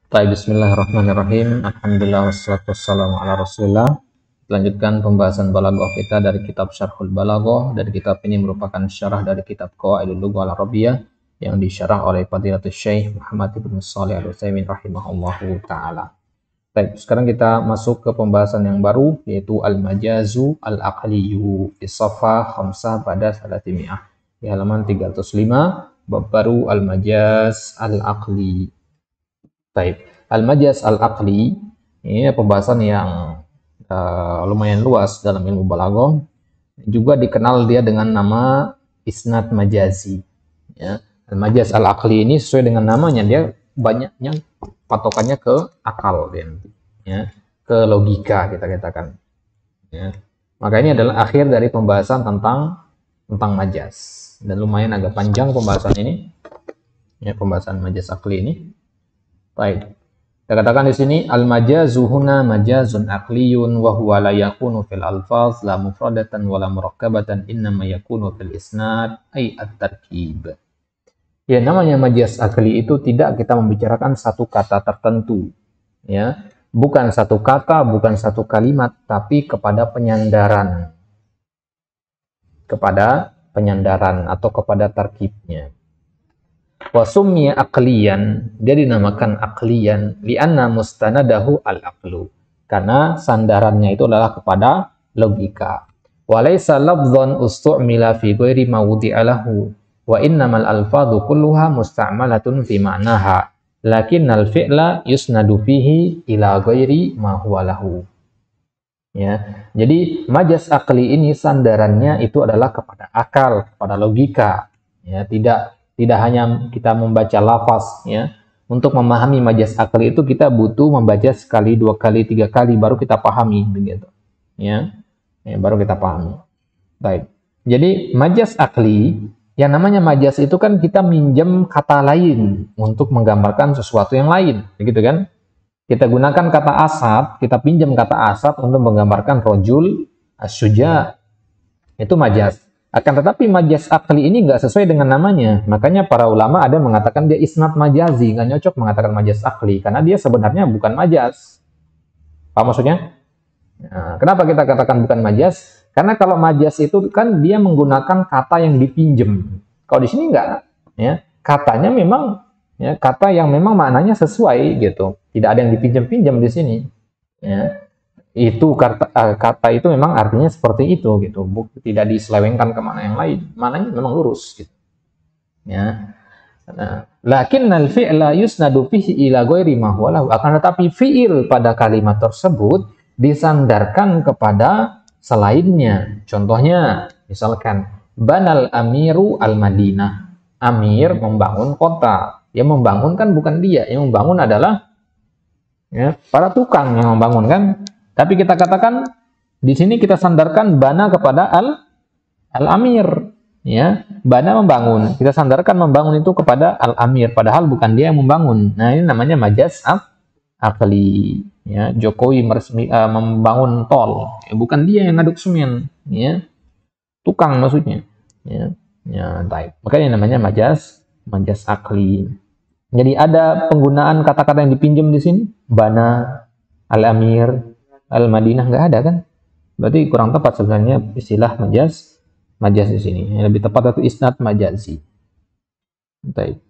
Baik, bismillahirrahmanirrahim. Alhamdulillah wassalatu wassalamu ala Rasulillah. Lanjutkan pembahasan balaghah kita dari kitab Syarhul Balaghah. Dari kitab ini merupakan syarah dari kitab Qawaidul Lughah Al-Arabiyyah yang disyarah oleh Fadilatul Syekh Muhammad ibn Shalih Al-Utsaimin rahimahullahu taala. Baik, sekarang kita masuk ke pembahasan yang baru yaitu al-majazu al-aqliyu fi safha khamsah pada salatimiah. Di halaman 305 bab baru al-majaz al-aqli. Baik, al-majaz al-aqli ini pembahasan yang lumayan luas dalam ilmu balaghah. Juga dikenal dia dengan nama isnad majazi. Ya. Al-majaz al-aqli ini sesuai dengan namanya, dia banyaknya patokannya ke akal, ya, ke logika kita katakan. Ya. Maka ini adalah akhir dari pembahasan tentang majaz, dan lumayan agak panjang pembahasan ini. Ya, pembahasan majaz aqli ini. Baik. Kita katakan di sini al-majazu huna majazun aqliyun wa huwa la yakunu fil alfaz la mufradatan wa la murakkabatan innama yakunu fil isnad ay at-tarkib. Ya, namanya majaz aqli itu tidak kita membicarakan satu kata tertentu, ya. Bukan satu kata, bukan satu kalimat, tapi kepada penyandaran. Kepada penyandaran atau kepada tarkibnya. Wasummiya aqliyan, dia dinamakan aqliyan li'anna mustanadahu al-aqlu, karena sandarannya itu adalah kepada logika. Walaysa lafdhan ustu'mila fi ghairi mawdi'a lahu wa innamal alfadhu kulluha musta'malatun fi ma'naha lakinnal fi'la yusnadu fihi ila ghairi ma huwa lahu. Ya, jadi majaz aqli ini sandarannya itu adalah kepada akal, kepada logika. Ya, tidak hanya kita membaca lafaz, ya. Untuk memahami majaz aqli itu kita butuh membaca sekali, dua kali, tiga kali baru kita pahami, begitu. Ya, baru kita pahami. Baik. Jadi majaz aqli, yang namanya majaz itu kan kita minjem kata lain untuk menggambarkan sesuatu yang lain, begitu kan? Kita gunakan kata asad, kita pinjam kata asad untuk menggambarkan rojul as-suja. Itu majaz. Akan tetapi majaz aqli ini nggak sesuai dengan namanya. Makanya para ulama ada yang mengatakan dia isnad majazi, nggak nyocok mengatakan majaz aqli, karena dia sebenarnya bukan majaz. Apa maksudnya? Nah, kenapa kita katakan bukan majaz? Karena kalau majaz itu kan dia menggunakan kata yang dipinjam. Kalau di sini nggak, ya, katanya memang, ya, kata yang memang maknanya sesuai gitu. Tidak ada yang dipinjam-pinjam di sini. Ya. Itu kata itu memang artinya seperti itu gitu, tidak diselewengkan ke mana yang lain, mananya memang lurus gitu. Ya. Lakinnal fi'la yusnadu fihi ila ghairi ma huwa lahu, akan tetapi fi'il pada kalimat tersebut disandarkan kepada selainnya. Contohnya misalkan banal amiru al-Madinah, amir membangun kota. Yang membangun kan bukan dia, yang membangun adalah, ya, para tukang yang membangun kan. Tapi kita katakan di sini kita sandarkan bana kepada al-amir, ya. Bana membangun, kita sandarkan membangun itu kepada al-amir, padahal bukan dia yang membangun. Nah, ini namanya majaz aqli, ya. Jokowi membangun tol, ya, bukan dia yang ngaduk semen, ya. Tukang maksudnya, ya. Ya, baik. Makanya namanya majaz aqli. Jadi ada penggunaan kata-kata yang dipinjam di sini, bana, al-amir, al-Madinah, nggak ada kan? Berarti kurang tepat sebenarnya istilah majaz di sini. Yang lebih tepat itu isnad majazi. Baik.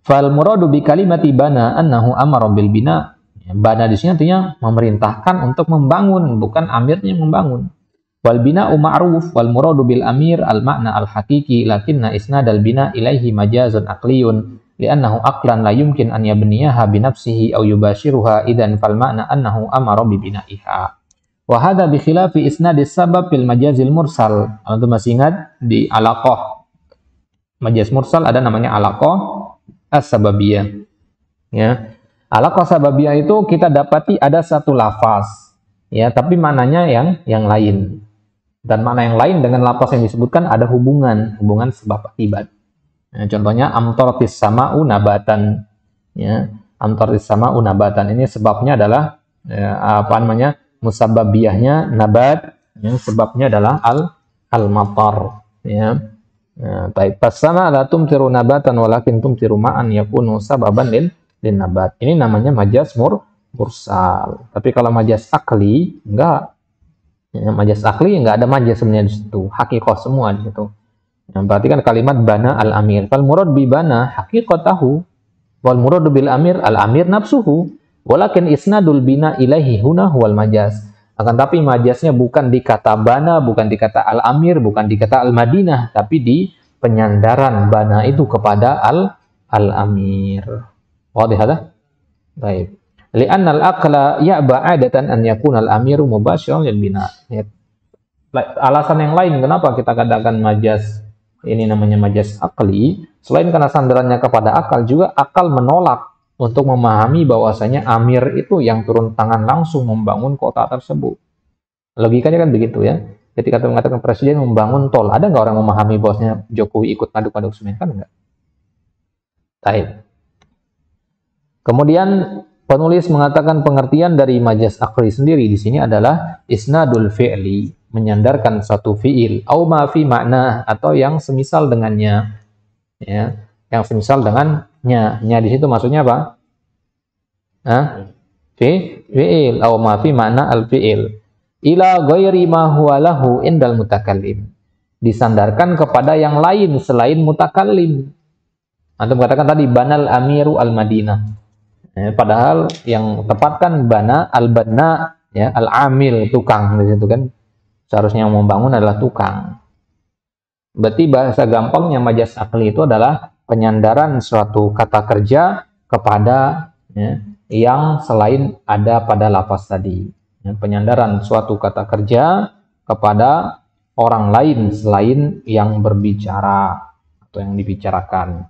Fal muradu bi kalimati bana annahu amara bil bina. Bana di sini artinya memerintahkan untuk membangun, bukan amirnya yang membangun. Wal bina'u ma'ruf wal muradu bil amir al makna al haqiqi lakinna isnad al bina ilaihi majazun aqliyun li'annahu aqlan la yumkin an yabniyaha bi nafsihi aw yubashiruha idan fal ma'na annahu amara bi bina'iha. Wa hadha bi khilafi isnadis sabab fil majazil mursal. Antum masih ingat di alaqah majaz mursal ada namanya alaqah as-sababiyah, ya. Alaqah sababiyah itu kita dapati ada satu lafaz, ya, tapi maknanya yang lain. Dan makna yang lain dengan lafaz yang disebutkan ada hubungan sebab akibat. Nah, contohnya amtaratis sama'u nabatan, ya. Amtaratis sama'u nabatan ini sebabnya adalah, ya, apa namanya? Musabbabiyahnya nabat, ya, sebabnya adalah al-matar, ya. Nah, baik, fasama la tumtiru nabatan walakin tumtiru ma'an yakunu sababan lil linabat. Ini namanya majaz mursal. Tapi kalau majaz akli enggak. Ya, majaz akli enggak ada majaz sebenarnya di situ. Haqiqah semua di situ. Yang berarti kan kalimat bana al-amir. Fal murad bi bana haqiqatahu wal murad bil amir al-amir nafsuhu. Walakin isnadul bina ilaihi huna huwal majaz. Akan tapi majaznya bukan di kata bana, bukan di kata al-amir, bukan di kata al-madinah, tapi di penyandaran bana itu kepada al-amir. Wadih hada? Baik. Li'anna al-aqla ya'ba 'adatan an yakuna al-amiru mubasyiran lil bina. Alasan yang lain kenapa kita katakan majaz ini namanya majaz akli, selain karena sandarannya kepada akal, juga akal menolak untuk memahami bahwasanya amir itu yang turun tangan langsung membangun kota tersebut. Logikanya kan begitu ya. Ketika kita mengatakan presiden membangun tol, ada nggak orang memahami bahwasanya Jokowi ikut ngaduk-ngaduk semen? Kan enggak. Baik. Kemudian penulis mengatakan pengertian dari majaz akli sendiri di sini adalah isnadul fi'li, menyandarkan satu fi'il, au ma fi makna, atau yang semisal dengannya. Ya, yang semisal dengannya. Nya di situ maksudnya apa? Fi'il au ma fi makna al-fi'il. Ila ghairi ma huwa lahu indal mutakallim. Disandarkan kepada yang lain selain mutakallim. Antum katakan tadi banal amiru al-Madinah. Padahal yang tepat kan bana al-banna, ya, al-amil, tukang di situ kan. Seharusnya yang membangun adalah tukang. Berarti bahasa gampangnya majaz akli itu adalah penyandaran suatu kata kerja kepada, ya, yang selain ada pada lafaz tadi. Ya, penyandaran suatu kata kerja kepada orang lain selain yang berbicara atau yang dibicarakan.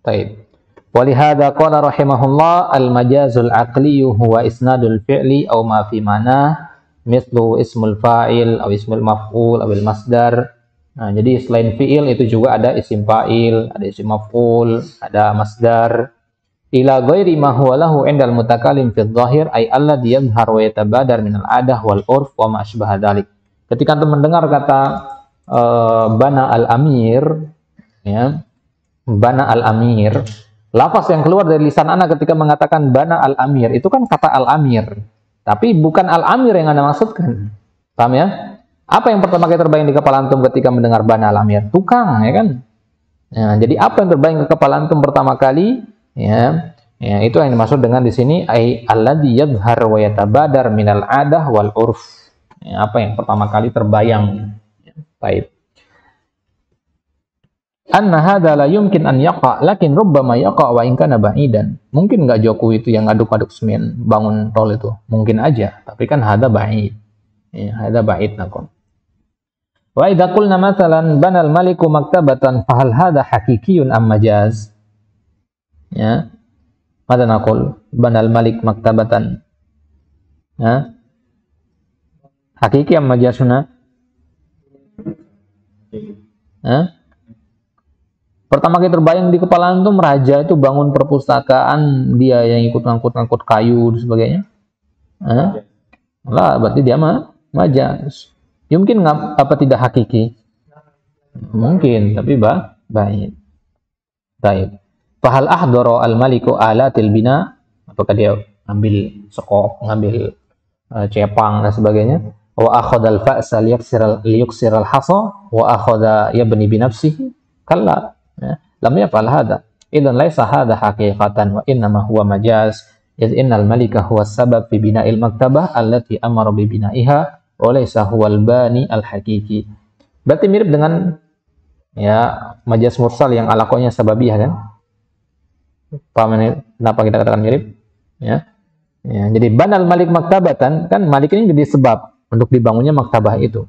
Baik. Walihada qala rahimahullah al-majazul aqliyu huwa isnadul fi'li aw ma fi mana mithlu ismul fa'il aw ismul maf'ul aw masdar. Nah, jadi selain fi'il itu juga ada isim fa'il, ada isim maf'ul, ada masdar. Ila ghairi ma huwa lahu 'indal mutakallim fi dhahir ay alladhi yadhhar wa yatabadar min al-'adah wal 'urf wa ma asbaha dzalik. Ketika Anda mendengar kata bana al-amir, ya, bana al-amir, lafaz yang keluar dari lisan Anda ketika mengatakan bana al-amir itu kan kata al-amir, tapi bukan al-amir yang Anda maksudkan. Paham ya? Apa yang pertama kali terbayang di kepala antum ketika mendengar bana al-amir? Tukang, ya kan? Nah, jadi apa yang terbayang ke kepala antum pertama kali? Ya, itu yang dimaksud dengan di sini ai alladzi yadhhar wa yatabadar minal 'adah wal 'urf. Ya, apa yang pertama kali terbayang? Ya, baik. Anna hadza la yumkin an yaqa lakin rubbama yaqa wa in kana ba'idan. Mungkin enggak Jokowi itu yang ngaduk-ngaduk semen bangun tol itu? Mungkin aja, tapi kan hadza ba'id. Ya, hadza ba'id nakum. Wa idza qulna mathalan banal maliku maktabatan fa hal hadza haqiqiyyun am majaz? Ya. Mada naqul banal malik maktabatan. Ya. Hakiki am majazuna? Ya. Pertama kali terbayang di kepala antum raja itu bangun perpustakaan, dia yang ikut ngangkut-ngangkut kayu dan sebagainya. Lah, berarti dia majaz. Mungkin apa tidak hakiki? Mungkin, tapi baik. Baik. Fahal ahdara al-maliku alatil bina, apakah dia ngambil sekop, ngambil cepang dan sebagainya. Wa akhadha al-fa'sa liyuksir al-hasa wa akhadha yabni bi nafsihi. Kalla. Lam yaf'al hadha. Idzan laisa hadha haqiqatan wa innama huwa majaz. Iz innal malika huwa sabab fi bina'il maktabah allati amara bi bina'iha wa laisa huwal bani al-haqiqi. Berarti mirip dengan, ya, majaz mursal yang alakonya sababiyah kan? Paham ini kenapa kita katakan mirip? Ya. Ya, jadi banal malik maktabatan, kan malik ini jadi sebab untuk dibangunnya maktabah itu.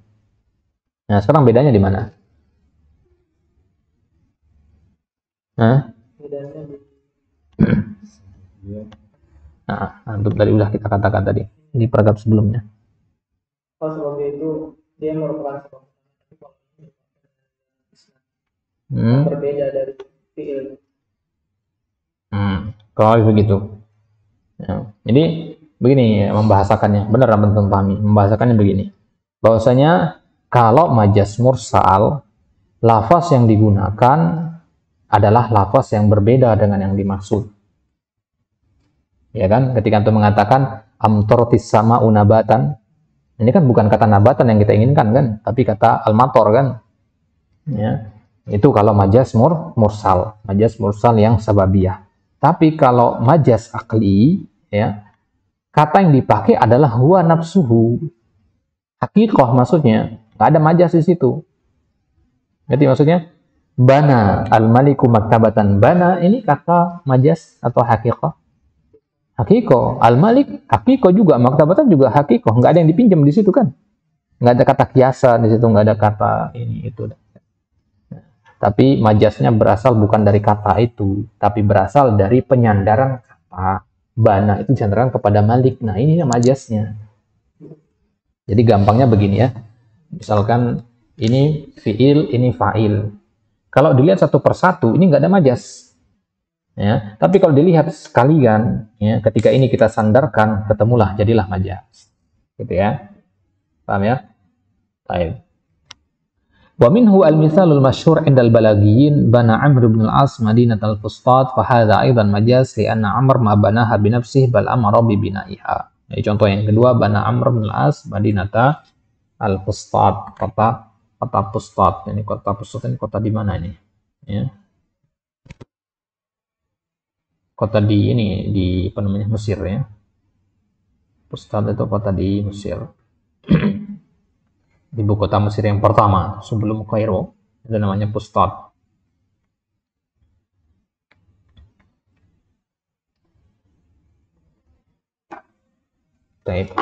Nah, sekarang bedanya di mana? Nah, untuk tadi udah kita katakan tadi di paragraf sebelumnya. Kalau sebab itu dia merupakan sebab berbeda dari fi'il. Kalau begitu. Ya. Jadi begini ya, membahasakannya. Benar teman-teman pahami. Membahasakannya begini. Bahwasanya kalau majaz mursal, lafaz yang digunakan adalah lafaz yang berbeda dengan yang dimaksud. Ya kan? Ketika antum mengatakan amtortis sama unabatan, ini kan bukan kata nabatan yang kita inginkan kan, tapi kata almator kan. Ya. Itu kalau majaz mursal, majaz mursal yang sababiyah. Tapi kalau majaz akli, ya, kata yang dipakai adalah huwa nafsuhu. Hakikoh maksudnya, nggak ada majaz di situ. Jadi maksudnya bana al-maliku maktabatan. Bana ini kata majaz atau hakikoh? Hakikoh. Al-malik hakikoh juga, maktabatan juga hakikoh. Nggak ada yang dipinjam di situ kan? Nggak ada kata kiasan di situ, nggak ada kata ini itu. Tapi majaznya berasal bukan dari kata itu, tapi berasal dari penyandaran kata. Bana itu sandaran kepada malik. Nah ini majaznya. Jadi gampangnya begini ya. Misalkan ini fiil, ini fa'il. Kalau dilihat satu persatu, ini nggak ada majaz. Ya. Tapi kalau dilihat sekalian, ya, ketika ini kita sandarkan, ketemulah, jadilah majaz. Gitu ya. Paham ya? Baik. Wa minhu al-mithalul masyhur indal balaghiyin bana Amr bin al-As madinatal Fustat fa hadza aidan majaz li anna Amr ma banaha bi nafsihi bal amara bi binaiha. Jadi contoh yang kedua, bana Amr bin al-As madinata al-Fustat, kota Fustat. Ini kota Fustat ini kota di mana ini? Ya. Kota di ini di apa namanya Mesir ya. Fustat itu kota di Mesir. Ibu kota Mesir yang pertama sebelum Kairo, itu namanya Fustat. Baik.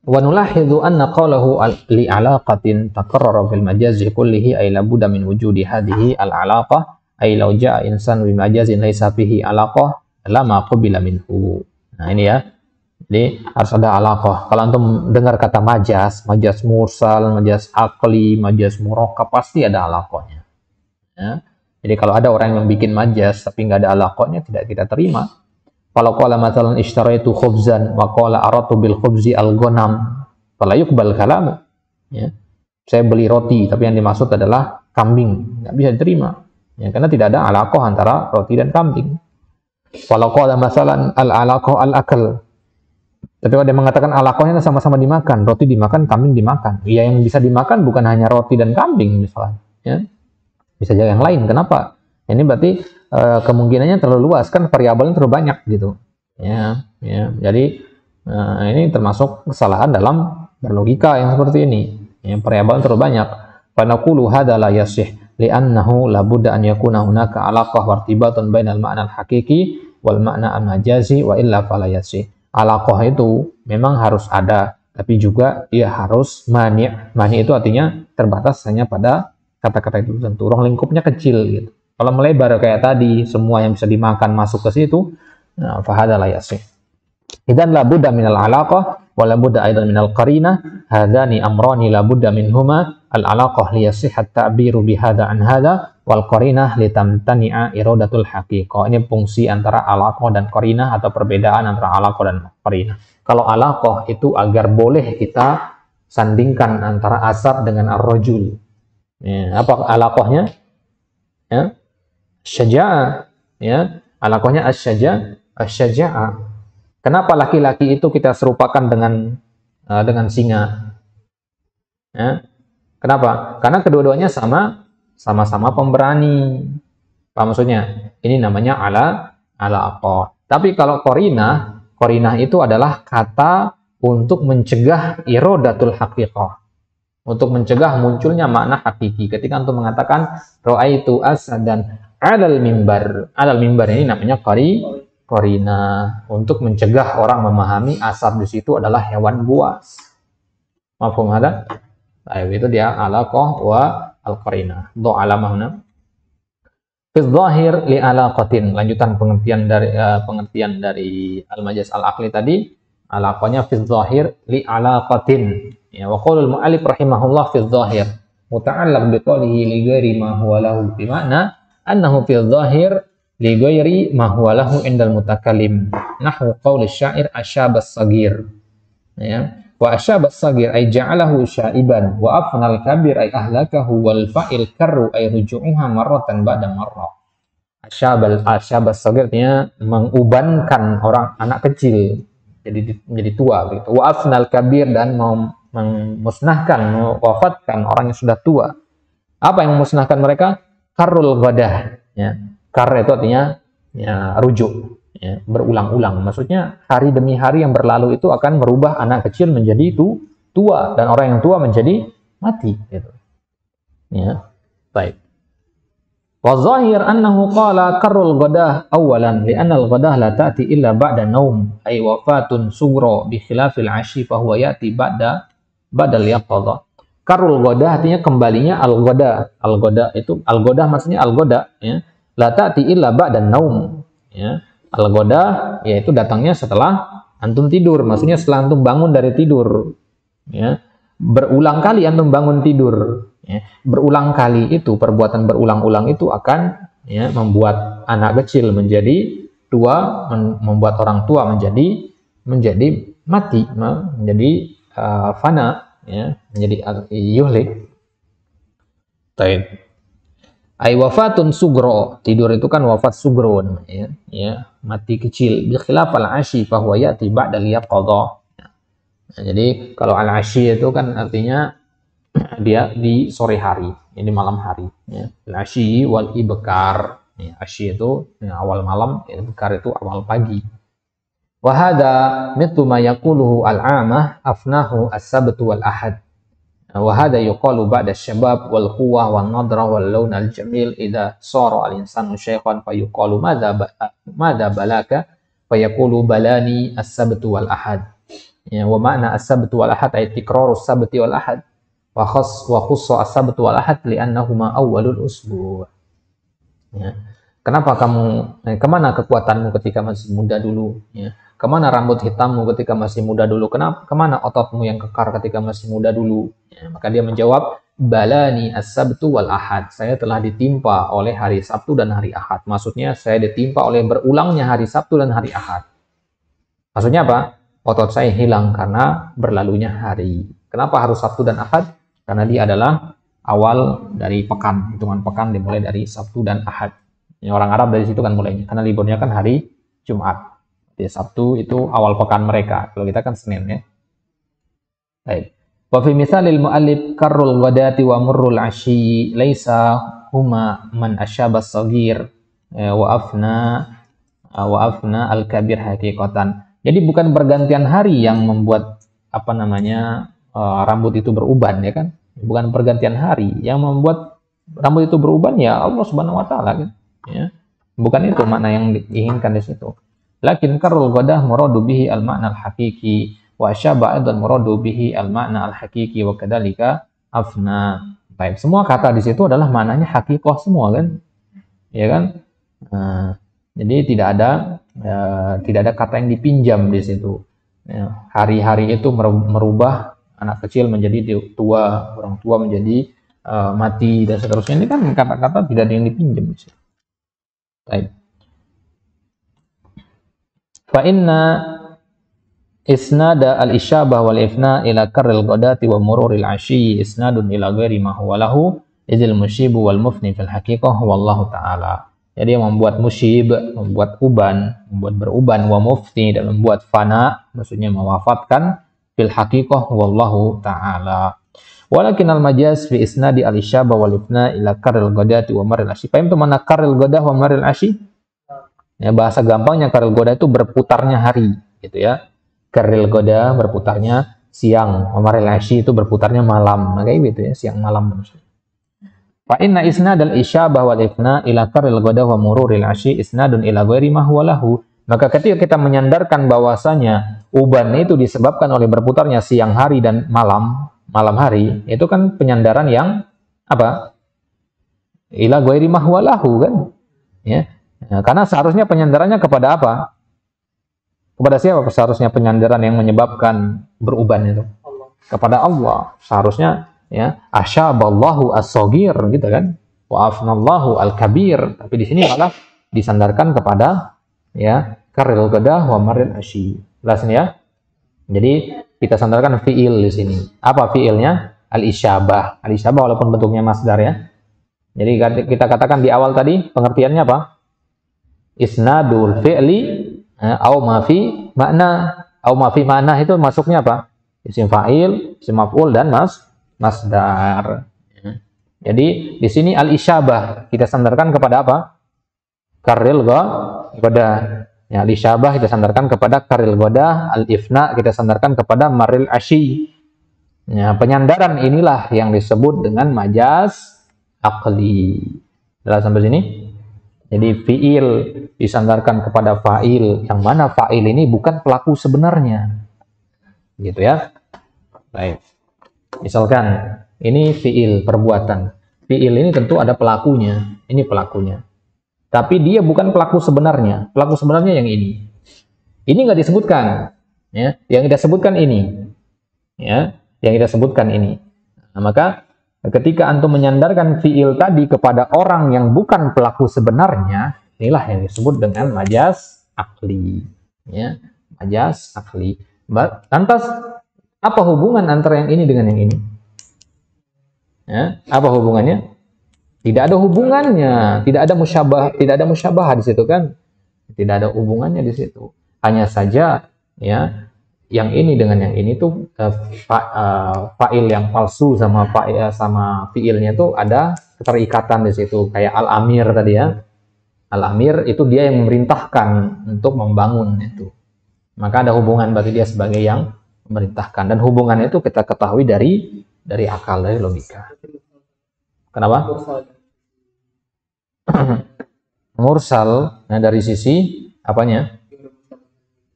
Wa nulahidhu anna qawlahu li alaqatin taqarrara fil majazi kullihi ay la budda min wujudi hadhihi al alaqah ay law jaa insan bi majazin laysa fihi alaqah lama qubila minhu. Nah ini ya. Jadi harus ada alaqah. Kalau antum dengar kata majaz, majaz mursal, majaz akli, majaz murakkab, pasti ada alaqahnya. Ya. Jadi kalau ada orang yang bikin majaz tapi nggak ada alaqahnya, tidak kita terima. Kalau qala mathalan ishtaraitu khubzan wa qala aratu bil khubzi al ghanam, fala yuqbal kalamu. Ya. Saya beli roti tapi yang dimaksud adalah kambing, nggak bisa diterima. Ya, karena tidak ada alaqah antara roti dan kambing. Kalau qala mathalan al alaqah al akal, tapi kalau dia mengatakan alaqahnya sama-sama dimakan, roti dimakan, kambing dimakan. Ya yang bisa dimakan bukan hanya roti dan kambing misalnya, ya. Bisa juga yang lain. Kenapa? Ini berarti kemungkinannya terlalu luas, kan variabelnya terlalu banyak gitu. Ya, ya. Jadi ini termasuk kesalahan dalam berlogika yang seperti ini. Ya, variabelnya terlalu banyak. Fa naqulu hadza la yasih li'annahu la budda an yakuna hunaka alaqah wa irtibatun bainal ma'na al-haqiqi wal ma'na al-majazi wa illa fala yasih. Alaqah itu memang harus ada, tapi juga dia harus mani'. Mani' itu artinya terbatas hanya pada kata-kata itu tertentu. Ruang lingkupnya kecil gitu. Kalau melebar kayak tadi, semua yang bisa dimakan masuk ke situ, nah, fahada la yasih. Idzan la budda minal alaqah wa la budda aidan minal qarinah. Hadzani amrani la budda minhuma. Al alaqah li yasihhat ta'biru bi hadza an hadza wal qarinah li tamtani'a iradatul haqiqah. Ini fungsi antara alaqah dan qarinah atau perbedaan antara alaqah dan qarinah. Kalau alaqah itu agar boleh kita sandingkan antara asab dengan ar-rajul. Ya, apa alaqahnya? Ya. Syaja'ah, ya. Alaqahnya asy-syaja'ah. Kenapa laki-laki itu kita serupakan dengan singa? Ya. Kenapa? Karena kedua-duanya sama-sama pemberani. Apa maksudnya? Ini namanya alaqah. Tapi kalau qarinah itu adalah kata untuk mencegah iradatul haqiqah. Untuk mencegah munculnya makna hakiki. Ketika antum mengatakan ra'aitu asadan alal mimbar. Alal mimbar ini namanya qarinah. Untuk mencegah orang memahami asad di situ adalah hewan buas. Mafhum hada? Itu dia alaqah wa al-qarinah. Do alamahna. Fi dzahir li alaqatin. Lanjutan pengertian dari al-majaz al-aqli tadi. Alaqahnya fi dzahir li alaqatin. Ya, wa qaulul mu'allif rahimahullah fi dzahir muta'allaq bi qawlihi li ghairi ma huwa lahu bi ma'na annahu fi dzahir li ghairi ma huwa lahu indal mutakallim nahwu qauli syair asyabas sagir. Ya. Wa asyabas sagir ay ja'alahu syaiban wa afnal kabir ay ahlakahu wal fa'il karru ay ruju'uha marratan ba'da marrah. Asyabas sagir artinya mengubankan orang anak kecil jadi menjadi tua gitu. Wa afnal kabir dan memusnahkan, mewafatkan orang yang sudah tua. Apa yang memusnahkan mereka? Karul ghadah, ya. Kar itu artinya ya, rujuk, ya, berulang-ulang. Maksudnya hari demi hari yang berlalu itu akan merubah anak kecil menjadi tua dan orang yang tua menjadi mati gitu. Ya. Baik. Wa zahir annahu qala karul ghadah awalan li'anna al-ghadah la ta'ti illa ba'da naum ay wafatun sughra bi khilafil 'ashi fa huwa ya'ti ba'da al-yaqadha. Karul ghadah artinya kembalinya al-ghadah. Al-ghadah itu al-ghadah maksudnya al-ghadah ya. La ta'ti illa ba'da naum ya. Al-ghadah yaitu datangnya setelah antum tidur, maksudnya setelah antum bangun dari tidur ya. Berulang kali antum bangun tidur. Ya, berulang kali itu, perbuatan berulang-ulang itu akan ya, membuat anak kecil menjadi tua, membuat orang tua menjadi mati, menjadi fana, ya, menjadi yuhlik. Taib. Ai wafatun sugro, tidur itu kan wafat sugro, ya, mati kecil. Bi khilafal ashi fa huwa ya'ti ba'da al-yaqadha. Nah, jadi kalau al-ashi itu kan artinya dia di sore hari, ini malam hari. Ya. Al-ashi wal ibkar. Ya, ashi itu ya, awal malam, ibkar itu awal pagi. Wa hadha mithlu ma yaquluhu al-'amah afnahu as-sabt wal ahad. Wa hadha yuqalu ba'da asy-syabab wal quwwah wan nadra wal lawn al-jamil idza sara al-insanu shaykhan fa yuqalu madza balaka fa yaqulu balani as-sabt wal ahad. Ya, wa ma'na as-sabt wal ahad ay tikraru as-sabt wal ahad. Wa khussa as-sabt wal ahad li'annahuma awwalul usbu'. Ya. Kenapa kemana kekuatanmu ketika masih muda dulu? Ya. Kemana rambut hitammu ketika masih muda dulu? Kemana ototmu yang kekar ketika masih muda dulu? Ya. Maka dia menjawab, balani as-sabtu wal ahad. Saya telah ditimpa oleh hari Sabtu dan hari Ahad. Maksudnya saya ditimpa oleh berulangnya hari Sabtu dan hari Ahad. Maksudnya apa? Otot saya hilang karena berlalunya hari. Kenapa harus Sabtu dan Ahad? Karena dia adalah awal dari pekan, hitungan pekan dimulai dari Sabtu dan Ahad. Ya, orang Arab dari situ kan mulainya, karena liburnya kan hari Jumat. Jadi Sabtu itu awal pekan mereka, kalau kita kan Senin ya. Baik. Wa fi misalil mu'allif karrul ghadati wa murrul 'ashyi laisa huma man asyaba as-saghir wa afna al-kabir haqiqatan. Jadi bukan pergantian hari yang membuat rambut itu beruban ya kan, bukan pergantian hari yang membuat rambut itu beruban ya Allah Subhanahu wa taala kan ya, bukan itu makna yang diinginkan di situ. Lakin karul ghadah muradu bihi al makna al haqiqi wa syaba aidan muradu bihi al makna al haqiqi wa kadzalika afna. Baik, semua kata di situ adalah maknanya haqiqah semua kan ya kan. Jadi tidak ada kata yang dipinjam di situ ya. Hari-hari itu merubah anak kecil menjadi tua, orang tua menjadi mati dan seterusnya. Ini kan kata-kata tidak ada yang dipinjam. Baik. Fa inna isnada al-isyabah wal ifna ila karril ghadati wa mururil 'ashyi isnadun ila ghairi ma huwa lahu idzil musyibu wal mufni fil haqiqah wallahu ta'ala. Jadi yang membuat musyib, membuat uban, membuat beruban, wa mufni dan membuat fana, maksudnya mewafatkan fil haqiqah wallahu ta'ala. Walakin al-majaz fi isnadi al-isyaba wal ifna ila karil ghadati wa maril asyi. Paham tuh mana karil ghadah wa maril asyi? Ya, bahasa gampangnya karil ghadah itu berputarnya hari gitu ya. Karil ghadah berputarnya siang, wa maril asyi itu berputarnya malam. Nah, kayak gitu ya, siang malam maksudnya. Fa inna isnad al-isyaba wal ifna ila karil ghadah wa mururil asyi isnadun ila ghairi ma huwa lahu. Maka ketika kita menyandarkan bahwasanya uban itu disebabkan oleh berputarnya siang hari dan malam hari, itu kan penyandaran yang apa? Ila ghairi ma huwa lahu kan? Ya. Nah, karena seharusnya penyandarannya kepada apa? Kepada siapa seharusnya penyandaran yang menyebabkan beruban itu? Allah. Kepada Allah. Seharusnya ya, asyaballahu as-saghir gitu kan? Wa afnallahu al-kabir. Tapi di sini malah disandarkan kepada ya karil ghadah wa maril asyi. Jelas ya? Jadi kita sandarkan fiil di sini. Apa fiilnya? Al-isyabah. Al-isyabah walaupun bentuknya masdar ya. Jadi kita katakan di awal tadi pengertiannya apa? isnadul fi'li au ma fi makna. Au ma fi makna itu masuknya apa? Isim fa'il, isim maf'ul dan masdar. Jadi di sini al-isyabah kita sandarkan kepada apa? Karil godah. Ya, al-isyabah kita sandarkan kepada karil godah, al-ifna kita sandarkan kepada maril asyi. Ya, penyandaran inilah yang disebut dengan majaz aqli. Jelas sampai sini? Jadi fiil disandarkan kepada fa'il, yang mana fa'il ini bukan pelaku sebenarnya. Gitu ya. Baik. Misalkan ini fiil, perbuatan. Fiil ini tentu ada pelakunya. Ini pelakunya. Tapi dia bukan pelaku sebenarnya. Pelaku sebenarnya yang ini. Ini nggak disebutkan. Ya. Yang kita sebutkan ini. Ya. Yang kita sebutkan ini. Nah, maka ketika antum menyandarkan fiil tadi kepada orang yang bukan pelaku sebenarnya, inilah yang disebut dengan majaz aqli. Ya. Majaz aqli. Lantas apa hubungan antara yang ini dengan yang ini? Ya, apa hubungannya? Tidak ada hubungannya, tidak ada musyabah di situ kan? Tidak ada hubungannya di situ. Hanya saja ya, yang ini dengan yang ini tuh fa'il yang palsu sama fiilnya tuh ada keterikatan di situ, kayak al-amir tadi ya. Al-amir itu dia yang memerintahkan untuk membangun itu. Maka ada hubungan berarti dia sebagai yang memerintahkan, dan hubungannya itu kita ketahui dari akal, dari logika. Kenapa? Mursal, nah dari sisi apanya?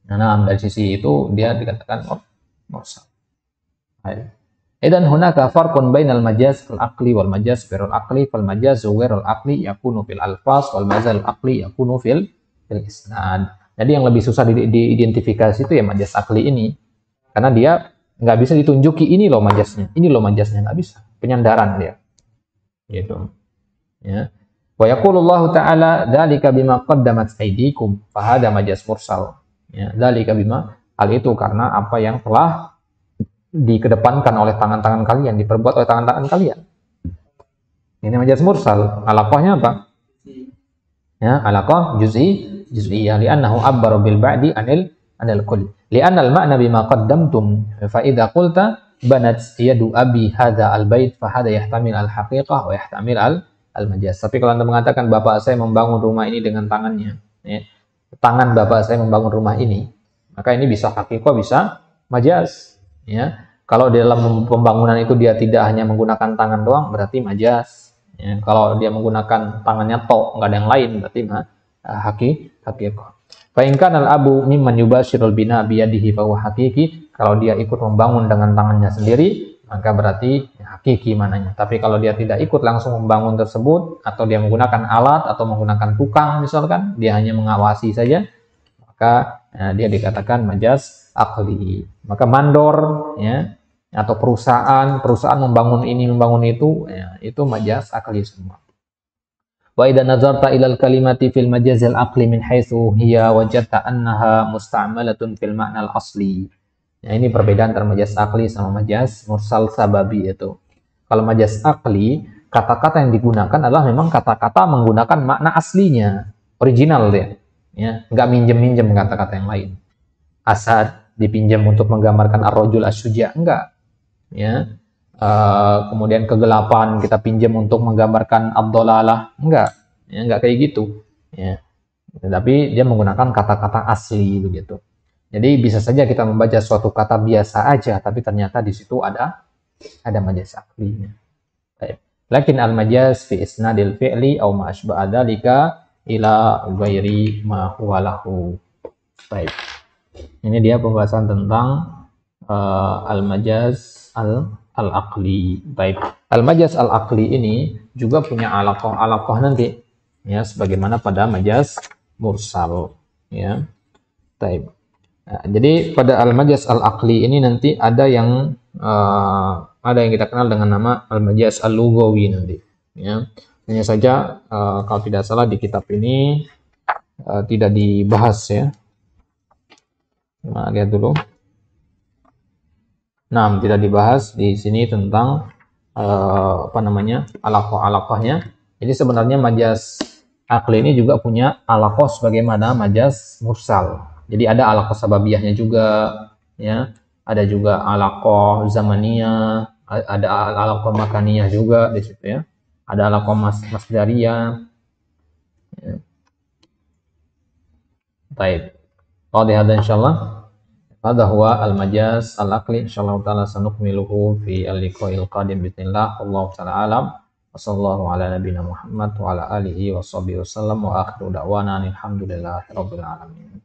Nah, dari sisi itu dia dikatakan mursal. Idan hunaka farqun bainal majaz fil aqli wal majaz ghairul aqli, fal majaz ghairul aqli yakunu fil alfaz wal majaz aqli yakunu fil isnad. Jadi yang lebih susah diidentifikasi itu ya majaz aqli ini. Karena dia nggak bisa ditunjuki ini loh majaznya, nggak bisa, penyandaran dia, gitu. Ya. Wa yaqulullahu ta'ala dzalika bima qaddamat aydikum fa hada majaz mursal. Ya, dzalika bima, hal itu karena apa yang telah dikedepankan oleh tangan-tangan kalian, diperbuat oleh tangan-tangan kalian. Ini majaz mursal. Alaqahnya apa? Ya, alaqah juz'iyah li'annahu abbara bil ba'di anil kull. Li'annal ma'na bima qaddamtum fa idza qulta banat yadu abi hadza al bait fa hadza yahtamil al haqiqah wa yahtamil al majaz. Tapi kalau Anda mengatakan bapak saya membangun rumah ini dengan tangannya, ya, tangan bapak saya membangun rumah ini, maka ini bisa haqiqah, bisa majaz, ya. Kalau di dalam pembangunan itu dia tidak hanya menggunakan tangan doang, berarti majaz, ya. Kalau dia menggunakan tangannya tok, enggak ada yang lain, berarti haqiqah. Fa in kana al-abu mimman yubashirul bina biyadihi fa huwa haqiqi. Kalau dia ikut membangun dengan tangannya sendiri, maka berarti hakiki mananya. Tapi kalau dia tidak ikut langsung membangun tersebut, atau dia menggunakan alat atau menggunakan tukang misalkan, dia hanya mengawasi saja, maka dia dikatakan majaz aqli. Maka mandor ya, atau perusahaan membangun ini membangun itu, ya, itu majaz aqli semua. Wa idza nazarta ila al-kalimati fil majaz al-aqli min haitsu hiya wajadta annaha musta'malatun fil ma'na al-asli. Ya, ini perbedaan antara majaz aqli sama majaz mursal sababi itu. Kalau majaz aqli, kata-kata yang digunakan adalah memang kata-kata menggunakan makna aslinya, original dia. Ya, enggak minjem-minjem kata-kata yang lain. Asad dipinjam untuk menggambarkan ar-rajul asy-syuja', enggak. Ya. Kemudian kegelapan kita pinjam untuk menggambarkan ad-dhalalah, enggak kayak gitu ya. Tapi dia menggunakan kata-kata asli begitu. Jadi bisa saja kita membaca suatu kata biasa aja, tapi ternyata di situ ada majaz aqlinya. Baik. Lakin al-majaz fi isnadil fi'li aw ma asba'a dzalika ila ghairi ma huwa lahu. Baik. Ini dia pembahasan tentang al-majaz al-aqli. Baik. Al-majaz al-aqli ini juga punya alaqah nanti ya, sebagaimana pada majaz mursal ya. Baik. Nah, jadi pada al-majaz al-aqli ini nanti ada yang kita kenal dengan nama al-majaz al-lughawi nanti ya. Hanya saja kalau tidak salah di kitab ini tidak dibahas ya. Nah, lihat dulu. Nah, tidak dibahas di sini tentang alaqahnya. Jadi sebenarnya majaz akli ini juga punya alaqah sebagaimana majaz mursal. Jadi ada alaqah sababiyahnya juga, ya. Ada juga alaqah zamaniyah, ada alaqah makaniyah juga di situ ya. Ada alaqah masdariyah. Ya. Baik. Qadhi hada insyaallah. Hadha huwa al-majaz al-aqli insyaallah taala sanukmiluhu fi al-liqa'il qadim bismillah. Wallahu taala alam. Wassallallahu ala nabiyina Muhammad wa ala alihi wa sahbihi wasallam wa akhiru da'wana alhamdulillahi rabbil alamin.